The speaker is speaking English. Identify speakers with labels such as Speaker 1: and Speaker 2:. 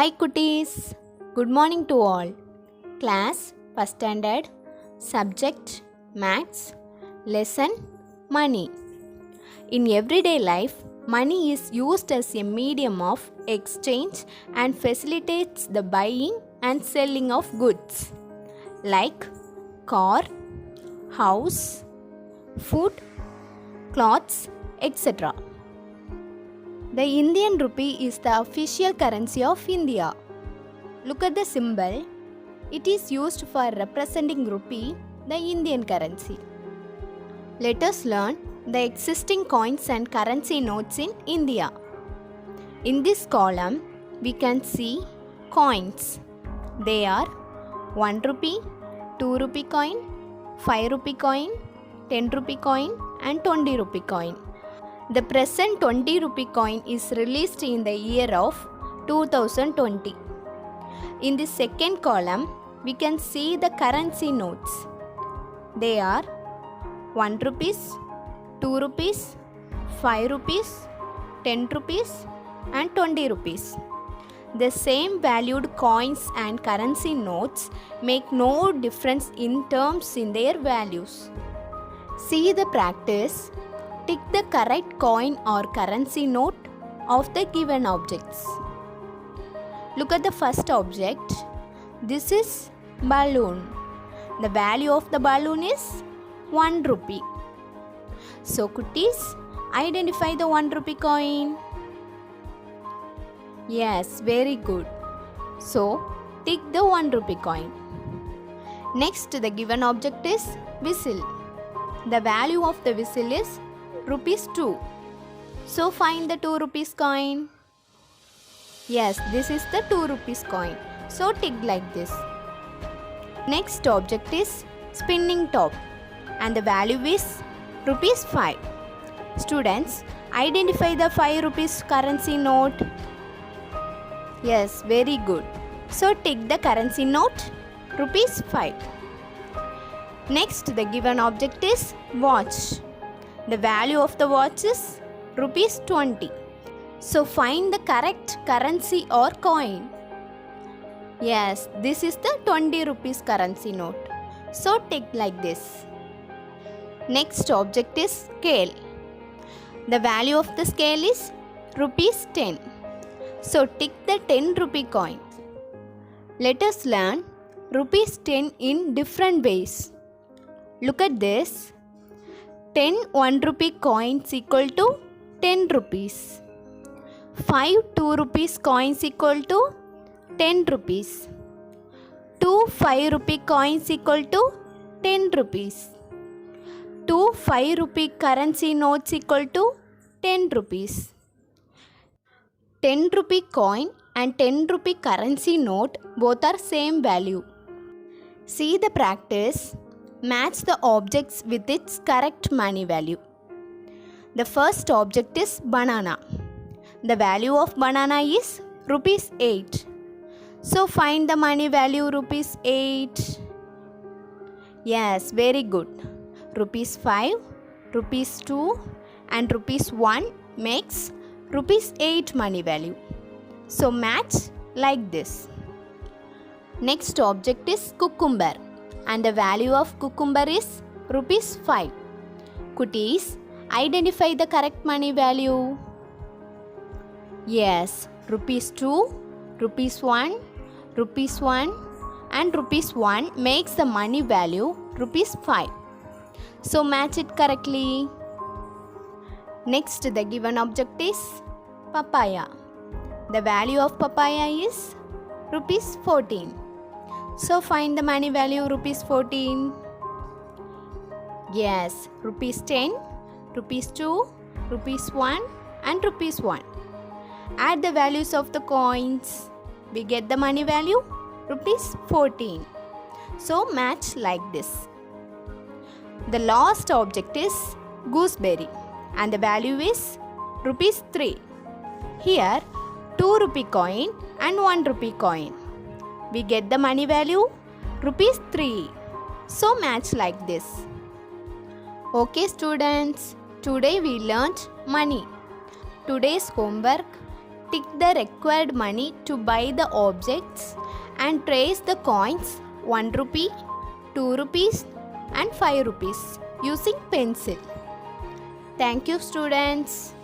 Speaker 1: Hi Kutis, good morning to all. Class first standard, subject Maths, lesson Money. In everyday life, money is used as a medium of exchange and facilitates the buying and selling of goods like car, house, food, clothes, etc. The Indian rupee is the official currency of India. Look at the symbol. It is used for representing rupee, the Indian currency. Let us learn the existing coins and currency notes in India. In this column, we can see coins. They are 1 rupee, 2 rupee coin, 5 rupee coin, 10 rupee coin and 20 rupee coin. The present 20 rupee coin is released in the year of 2020. In the second column, we can see the currency notes. They are 1 rupees, 2 rupees, 5 rupees, 10 rupees and 20 rupees. The same valued coins and currency notes make no difference in terms in their values. See the practice. Tick the correct coin or currency note of the given objects. Look at the first object. This is balloon. The value of the balloon is 1 rupee. So Kutis, identify the 1 rupee coin. Yes, very good. So tick the 1 rupee coin. Next, the given object is whistle. The value of the whistle is rupees 2. So find the 2 rupees coin. Yes, this is the 2 rupees coin. So tick like this. Next object is spinning top and the value is rupees 5. Students, identify the 5 rupees currency note. Yes, very good. So tick the currency note rupees 5. Next, the given object is watch. The value of the watch is rupees 20. So find the correct currency or coin. Yes, this is the 20 rupees currency note. So tick like this. Next object is scale. The value of the scale is rupees 10. So tick the 10 rupee coin. Let us learn rupees 10 in different ways. Look at this. 10 1 rupee coins equal to 10 rupees. 5 2 rupees coins equal to 10 rupees. 2 5 rupee coins equal to 10 rupees. 2 5 rupee currency notes equal to 10 rupees. 10 rupee coin and 10 rupee currency note both are same value. See the practice. Match the objects with its correct money value. The first object is banana. The value of banana is rupees 8. So find the money value rupees 8. Yes, very good. Rupees 5, rupees 2 and rupees 1 makes rupees 8 money value. So match like this. Next object is cucumber. And the value of cucumber is rupees 5. Kutis, identify the correct money value. Yes, rupees 2, rupees 1, rupees 1 and rupees 1 makes the money value rupees 5. So match it correctly. Next, the given object is papaya. The value of papaya is rupees 14. So find the money value rupees 14. Yes, rupees 10, rupees 2, rupees 1 and rupees 1. Add the values of the coins. We get the money value rupees 14. So match like this. The last object is gooseberry and the value is rupees 3. Here 2 rupee coin and 1 rupee coin. We get the money value rupees 3. So match like this. Okay students, today we learnt money. Today's homework. tick the required money to buy the objects and trace the coins 1 rupee, 2 rupees and 5 rupees using pencil. Thank you, students.